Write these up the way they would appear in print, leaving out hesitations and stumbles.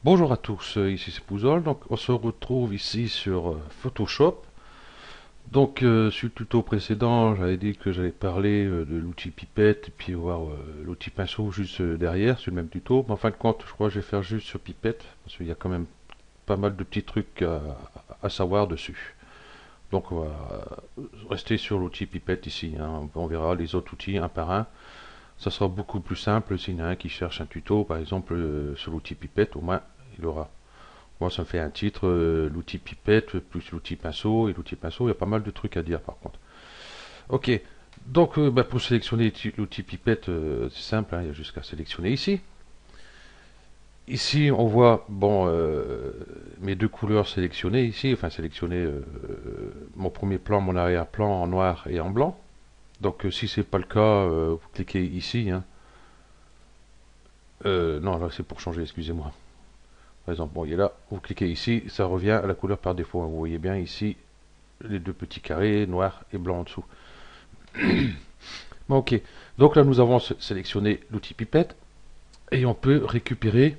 Bonjour à tous, ici c'est Pouzol. Donc on se retrouve ici sur Photoshop. Donc sur le tuto précédent, j'avais dit que j'allais parler de l'outil pipette et puis voir l'outil pinceau juste derrière sur le même tuto. Mais en fin de compte, je crois que je vais faire juste sur pipette parce qu'il y a quand même pas mal de petits trucs à savoir dessus. Donc on va rester sur l'outil pipette ici, hein. On verra les autres outils un par un. Ça sera beaucoup plus simple s'il y en a un qui cherche un tuto, par exemple sur l'outil pipette, au moins il aura. Moi, ça me fait un titre, l'outil pipette plus l'outil pinceau. Et l'outil pinceau, il y a pas mal de trucs à dire par contre. Ok, donc pour sélectionner l'outil pipette, c'est simple, hein, il y a juste qu'à sélectionner ici. Ici, on voit bon, mes deux couleurs sélectionnées ici, enfin sélectionner mon premier plan, mon arrière-plan en noir et en blanc. Donc si c'est pas le cas, vous cliquez ici, hein. Non, là c'est pour changer, excusez-moi. Par exemple, bon, il est là, vous cliquez ici, ça revient à la couleur par défaut, hein. Vous voyez bien ici, les deux petits carrés, noir et blanc en dessous. Bon, ok, donc là nous avons sélectionné l'outil pipette et on peut récupérer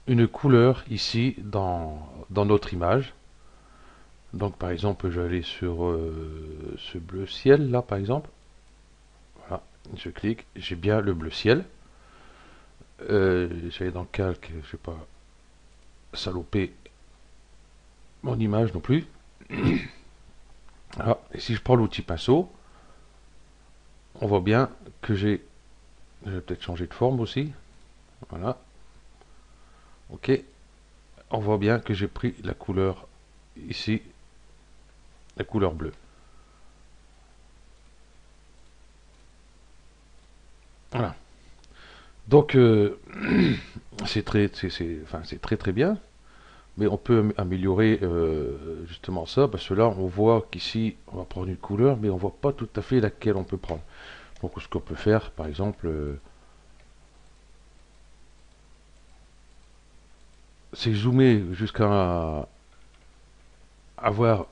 une couleur ici dans notre image. Donc par exemple, je vais aller sur ce bleu ciel là par exemple. Voilà, je clique, j'ai bien le bleu ciel. Je vais aller dans le calque, je ne vais pas saloper mon image non plus. Voilà. Et si je prends l'outil pinceau, on voit bien que je vais peut-être changer de forme aussi. Voilà. Ok. On voit bien que j'ai pris la couleur ici, la couleur bleue. Voilà. Donc c'est enfin, c'est très très bien, mais on peut améliorer justement ça parce que là on voit qu'ici on va prendre une couleur, mais on voit pas tout à fait laquelle on peut prendre. Donc ce qu'on peut faire, par exemple, c'est zoomer jusqu'à avoir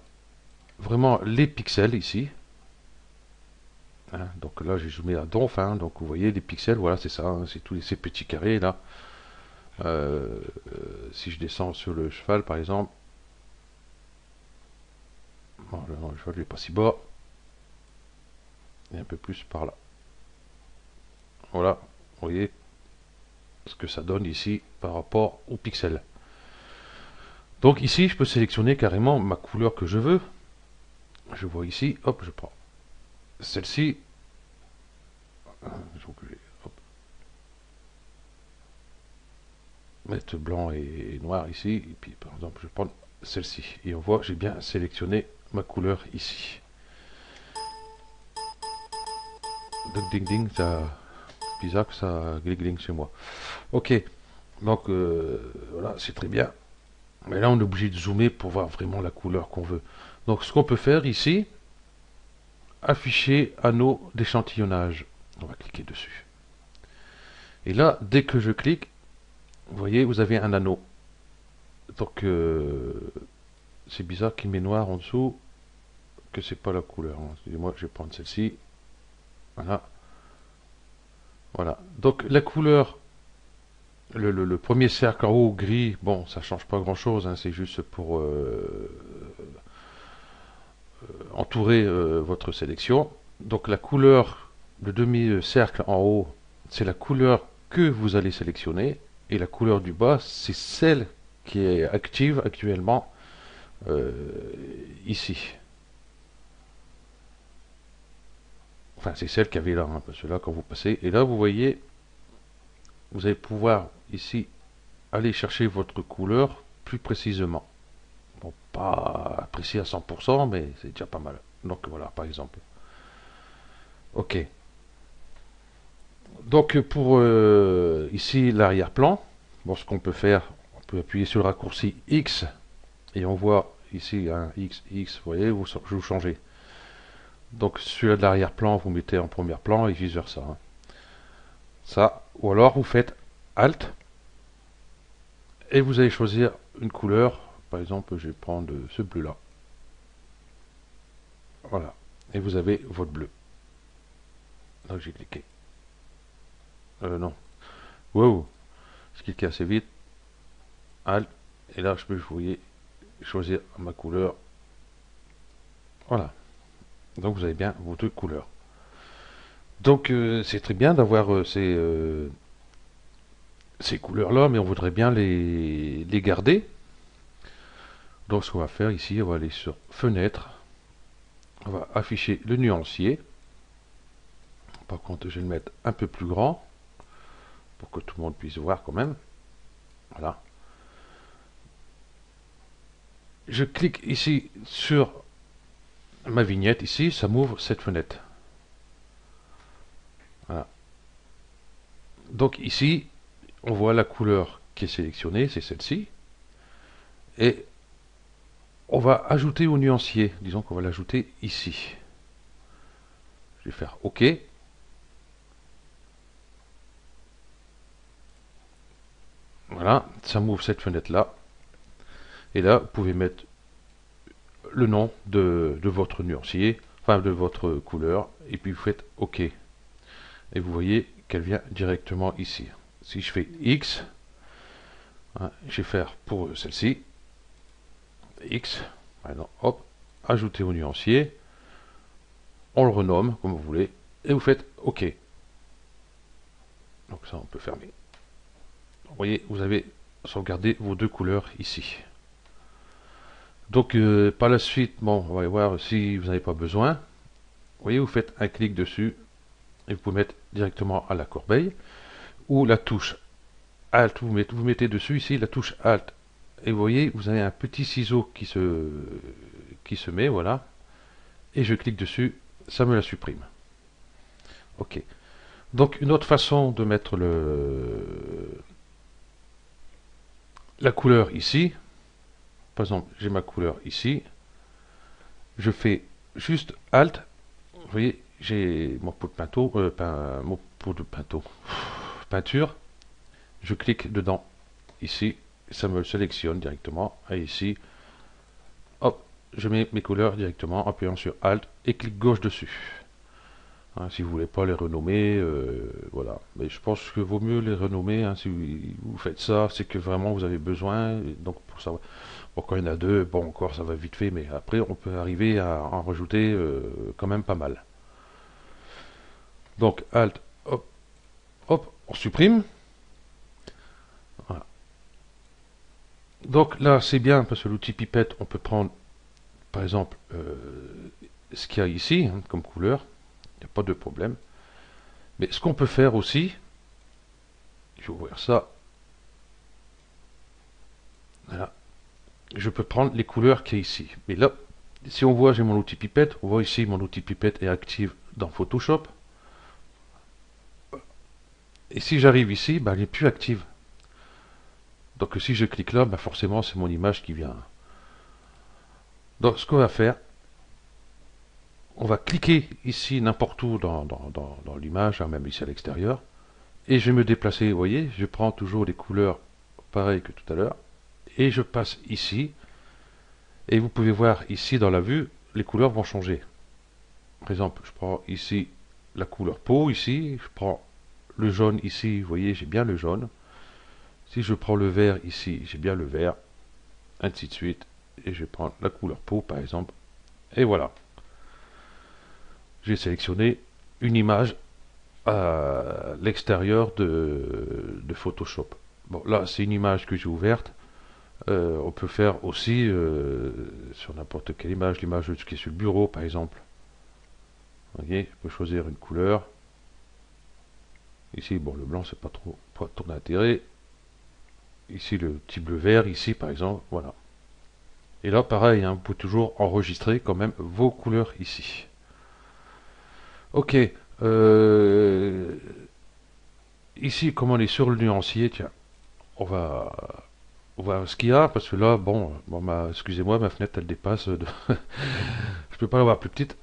vraiment les pixels ici. Hein. Donc là, j'ai zoomé à donf, hein. Donc vous voyez les pixels, voilà, c'est ça, hein. C'est tous ces petits carrés là. Si je descends sur le cheval, par exemple, bon, le cheval n'est pas si bas, et un peu plus par là. Voilà, vous voyez ce que ça donne ici par rapport aux pixels. Donc ici, je peux sélectionner carrément ma couleur que je veux. Je vois ici, hop, je prends celle-ci. Donc, hop, mettre blanc et noir ici. Et puis, par exemple, je prends celle-ci. Et on voit, j'ai bien sélectionné ma couleur ici. Ding ding ding, ça, bizarre que ça gling chez moi. Ok, donc voilà, c'est très bien. Mais là, on est obligé de zoomer pour voir vraiment la couleur qu'on veut. Donc, ce qu'on peut faire ici, afficher anneau d'échantillonnage. On va cliquer dessus. Et là, dès que je clique, vous voyez, vous avez un anneau. Donc, c'est bizarre qu'il met noir en dessous, que c'est pas la couleur, hein. Excusez-moi, je vais prendre celle-ci. Voilà. Voilà. Donc, la couleur, le premier cercle en haut, gris, bon, ça change pas grand-chose, hein. C'est juste pour entourer votre sélection. Donc la couleur, le demi-cercle en haut, c'est la couleur que vous allez sélectionner. Et la couleur du bas, c'est celle qui est active actuellement euh, ici. Enfin, c'est celle qu'il y avait là, hein, parce que là, quand vous passez, et là, vous voyez, vous allez pouvoir ici aller chercher votre couleur plus précisément. Bon, pas précis à 100%, mais c'est déjà pas mal. Donc voilà, par exemple. Ok. Donc pour ici l'arrière-plan, bon, ce qu'on peut faire, on peut appuyer sur le raccourci X et on voit ici un X, X, vous voyez, vous changez. Donc celui-là de l'arrière-plan, vous mettez en premier plan et vice versa, hein. Ça, ou alors vous faites Alt et vous allez choisir une couleur. Par exemple, je vais prendre ce bleu-là. Voilà. Et vous avez votre bleu. Donc j'ai cliqué. Non. Wow. J'ai cliqué assez vite. Alt, et là je peux, vous voyez, choisir ma couleur. Voilà. Donc vous avez bien vos deux couleurs. Donc c'est très bien d'avoir ces couleurs-là, mais on voudrait bien les garder. Donc ce qu'on va faire ici, on va aller sur Fenêtre. On va afficher le nuancier. Par contre, je vais le mettre un peu plus grand pour que tout le monde puisse voir quand même. Voilà. Je clique ici sur ma vignette ici, ça m'ouvre cette fenêtre. Voilà. Donc ici, on voit la couleur qui est sélectionnée, c'est celle-ci. Et on va ajouter au nuancier. Disons qu'on va l'ajouter ici. Je vais faire OK. Voilà, ça m'ouvre cette fenêtre-là. Et là, vous pouvez mettre le nom de votre nuancier, enfin de votre couleur, et puis vous faites OK. Et vous voyez qu'elle vient directement ici. Si je fais X, hein, je vais faire pour celle-ci, X, maintenant, hop, ajouter au nuancier, on le renomme comme vous voulez, et vous faites OK. Donc ça, on peut fermer. Vous voyez, vous avez sauvegardé vos deux couleurs ici. Donc par la suite, bon, on va voir si vous n'avez pas besoin. Vous voyez, vous faites un clic dessus et vous pouvez mettre directement à la corbeille ou la touche Alt. Vous mettez dessus ici la touche Alt et vous voyez, vous avez un petit ciseau qui se met, voilà. Et je clique dessus, ça me la supprime. Ok. Donc une autre façon de mettre la couleur ici. Par exemple, j'ai ma couleur ici. Je fais juste Alt. Vous voyez, j'ai mon pot de peinture. Je clique dedans, ici. Ça me le sélectionne directement. Et ici, hop, je mets mes couleurs directement en appuyant sur Alt et clic gauche dessus. Hein, si vous voulez pas les renommer, voilà. Mais je pense que vaut mieux les renommer. Hein, si vous faites ça, c'est que vraiment vous avez besoin. Donc pour savoir, bon, quand il y en a deux, bon encore ça va vite fait, mais après on peut arriver à en rajouter quand même pas mal. Donc Alt, hop, hop, on supprime. Voilà. Donc là c'est bien parce que l'outil pipette, on peut prendre par exemple ce qu'il y a ici hein, comme couleur. Il n'y a pas de problème. Mais ce qu'on peut faire aussi, je vais ouvrir ça. Voilà. Je peux prendre les couleurs qui est ici. Mais là, si on voit, j'ai mon outil pipette. On voit ici, mon outil pipette est actif dans Photoshop. Et si j'arrive ici, ben, elle n'est plus active. Donc si je clique là, ben, forcément, c'est mon image qui vient. Donc ce qu'on va faire, on va cliquer ici n'importe où dans l'image, hein, même ici à l'extérieur. Et je vais me déplacer, vous voyez, je prends toujours les couleurs pareilles que tout à l'heure. Et je passe ici. Et vous pouvez voir ici dans la vue, les couleurs vont changer. Par exemple, je prends ici la couleur peau, ici, je prends le jaune ici, vous voyez, j'ai bien le jaune. Si je prends le vert ici, j'ai bien le vert, ainsi de suite. Et je vais prendre la couleur peau, par exemple. Et voilà. J'ai sélectionné une image à l'extérieur de Photoshop. Bon, là, c'est une image que j'ai ouverte. On peut faire aussi sur n'importe quelle image, l'image qui est sur le bureau, par exemple. Vous voyez, je peux choisir une couleur. Ici, bon, le blanc, c'est pas trop d'intérêt. Ici, le petit bleu vert, ici, par exemple, voilà. Et là, pareil, hein, vous pouvez toujours enregistrer quand même vos couleurs ici. Ok. Ici, comme on est sur le nuancier, tiens, on va voir ce qu'il y a, parce que là, bon, excusez-moi, ma fenêtre, elle dépasse de... Je peux pas l'avoir plus petite.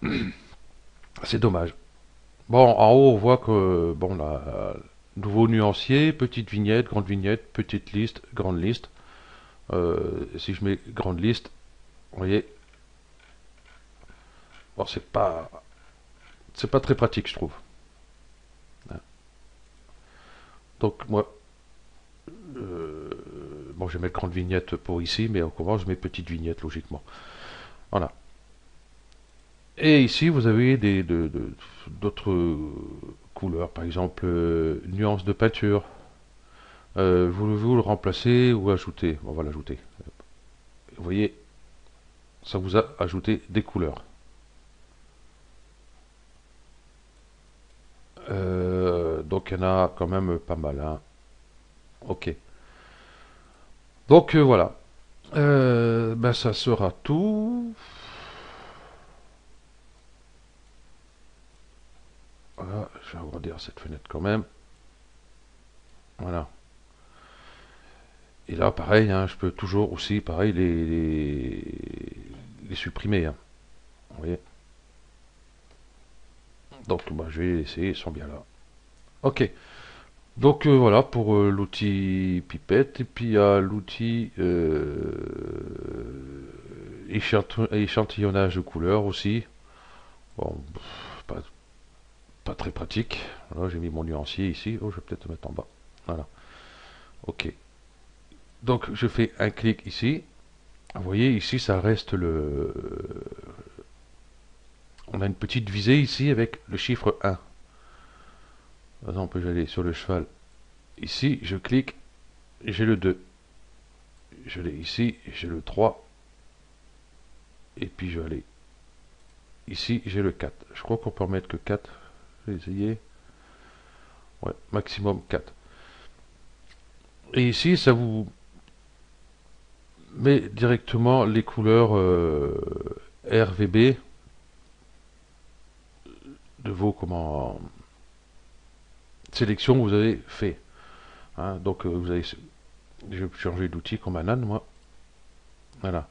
C'est dommage. Bon, en haut, on voit que, bon, là, nouveau nuancier, petite vignette, petite liste, grande liste. Si je mets grande liste, vous voyez, bon, c'est pas très pratique, je trouve. Donc, moi, bon, je vais mettre grande vignette pour ici, mais on commence mes petites vignettes logiquement. Voilà. Et ici, vous avez d'autres couleurs, par exemple, nuances de peinture. Voulez-vous le remplacer ou ajouter? On va l'ajouter. Vous voyez, ça vous a ajouté des couleurs. Donc il y en a quand même pas mal, hein. Ok. Donc voilà. Ben ça sera tout. Voilà, je vais agrandir cette fenêtre quand même. Voilà. Et là, pareil, hein, je peux toujours aussi, pareil, les supprimer, hein. Vous voyez. Donc, bah, je vais les laisser, ils sont bien là. Ok. Donc voilà pour l'outil pipette. Et puis il y a l'outil échantillonnage de couleurs aussi. Bon, pas, pas très pratique. Voilà, j'ai mis mon nuancier ici. Oh, je vais peut-être le mettre en bas. Voilà. Ok. Donc je fais un clic ici. Vous voyez ici ça reste le... On a une petite visée ici avec le chiffre 1. Par exemple, j'allais sur le cheval. Ici, je clique, j'ai le 2. Je l'ai ici, j'ai le 3. Et puis je vais aller ici, j'ai le 4. Je crois qu'on peut en mettre que 4. Je vais essayer. Ouais, maximum 4. Et ici, ça vous met directement les couleurs RVB de vos sélections que vous avez fait. Hein, donc vous avez, je vais changer d'outil comme un âne, moi. Voilà.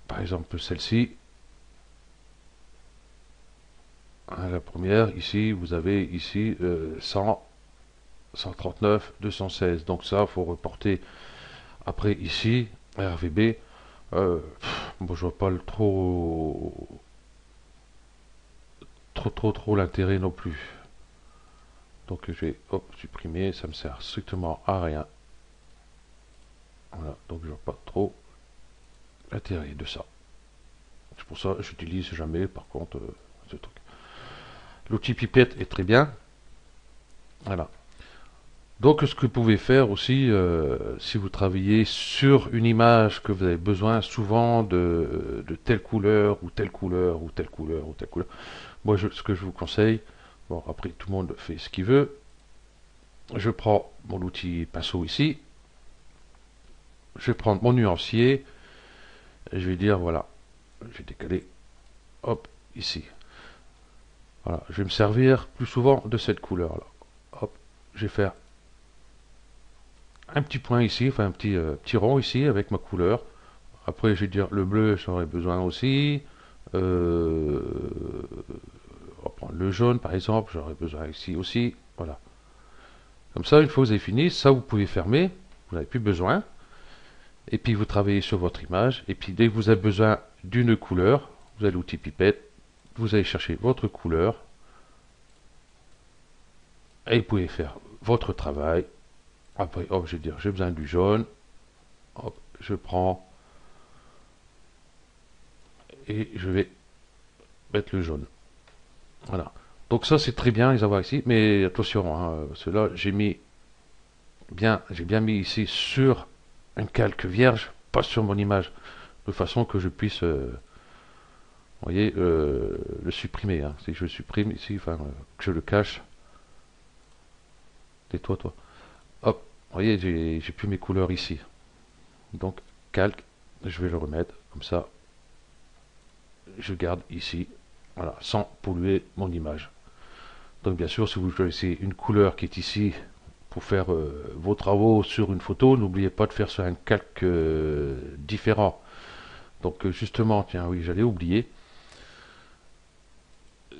Par exemple, celle-ci. Hein, la première, ici, vous avez ici 100, 139, 216. Donc ça, il faut reporter après ici, RVB. Bon, je vois pas le trop l'intérêt non plus. Donc je vais supprimer, ça me sert strictement à rien. Voilà, donc je vois pas trop l'intérêt de ça. C'est pour ça que j'utilise jamais par contre ce truc. L'outil pipette est très bien. Voilà. Donc ce que vous pouvez faire aussi, si vous travaillez sur une image que vous avez besoin souvent de telle couleur ou telle couleur ou telle couleur ou telle couleur, moi ce que je vous conseille, bon après tout le monde fait ce qu'il veut, je prends mon outil pinceau ici, je vais prendre mon nuancier, et je vais dire voilà, je vais décaler, hop, ici. Voilà, je vais me servir plus souvent de cette couleur là. Hop, je vais faire un petit point ici, enfin un petit rond ici avec ma couleur. Après, je vais dire le bleu, j'aurais besoin aussi. Euh, on va prendre le jaune par exemple, j'aurais besoin ici aussi. Voilà. Comme ça, une fois que vous avez fini, ça vous pouvez fermer, vous n'avez plus besoin. Et puis vous travaillez sur votre image. Et puis dès que vous avez besoin d'une couleur, vous avez l'outil pipette, vous allez chercher votre couleur. Et vous pouvez faire votre travail. Après, hop, je vais dire, j'ai besoin du jaune. Hop, je prends et je vais mettre le jaune. Voilà. Donc ça, c'est très bien les avoir ici. Mais attention, hein, cela, j'ai bien mis ici sur un calque vierge, pas sur mon image, de façon que je puisse, vous voyez, le supprimer, hein. Si je le supprime ici, enfin, que je le cache, tais-toi, toi. Hop, vous voyez, j'ai plus mes couleurs ici. Donc, calque, je vais le remettre, comme ça, je garde ici, voilà, sans polluer mon image. Donc, bien sûr, si vous choisissez une couleur qui est ici, pour faire vos travaux sur une photo, n'oubliez pas de faire sur un calque différent. Donc justement, tiens, oui, j'allais oublier,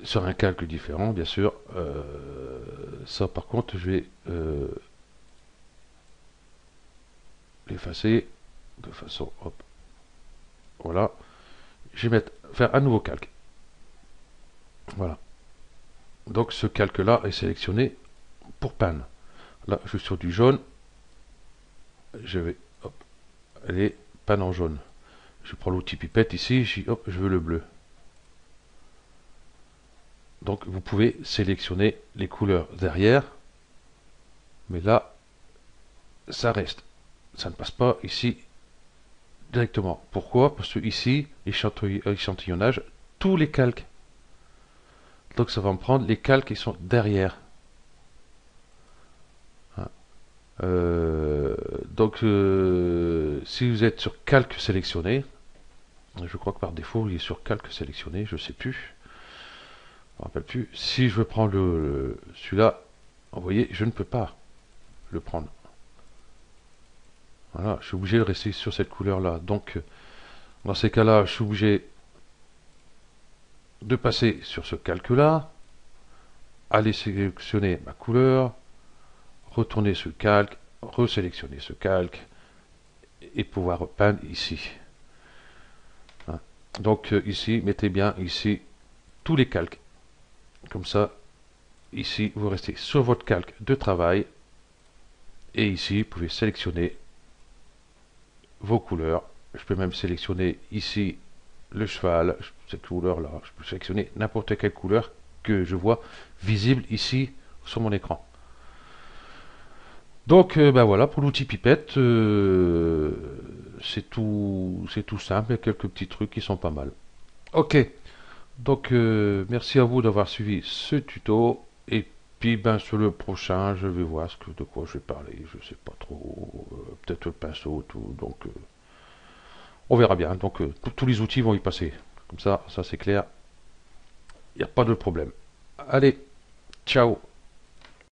sur un calque différent, bien sûr. Ça, par contre, je vais l'effacer de façon, hop, voilà. Je vais faire un nouveau calque. Voilà. Donc ce calque-là est sélectionné pour peindre. Là, je suis sur du jaune. Je vais, hop, aller, panne en jaune. Je prends l'outil pipette ici, hop, je veux le bleu. Donc vous pouvez sélectionner les couleurs derrière, mais là, ça reste. Ça ne passe pas ici directement. Pourquoi? Parce que ici, échantillonnage, tous les calques. Donc ça va me prendre les calques qui sont derrière. Hein. Si vous êtes sur calque sélectionné, je crois que par défaut il est sur calque sélectionné, je sais plus, je me rappelle plus. Si je veux prendre celui-là, vous voyez, je ne peux pas le prendre. Voilà, je suis obligé de rester sur cette couleur-là. Donc dans ces cas-là, je suis obligé de passer sur ce calque-là, aller sélectionner ma couleur, retourner ce calque, resélectionner ce calque et pouvoir peindre ici. Hein. Donc ici, mettez bien ici tous les calques. Comme ça, ici, vous restez sur votre calque de travail et ici, vous pouvez sélectionner vos couleurs. Je peux même sélectionner ici le cheval, cette couleur-là. Je peux sélectionner n'importe quelle couleur que je vois visible ici sur mon écran. Donc ben voilà pour l'outil pipette, c'est tout simple, il y a quelques petits trucs qui sont pas mal. Ok, donc merci à vous d'avoir suivi ce tuto et puis ben sur le prochain je vais voir de quoi je vais parler, je sais pas trop, peut-être le pinceau, tout, donc on verra bien. Donc tous les outils vont y passer, comme ça c'est clair, il n'y a pas de problème. Allez, ciao.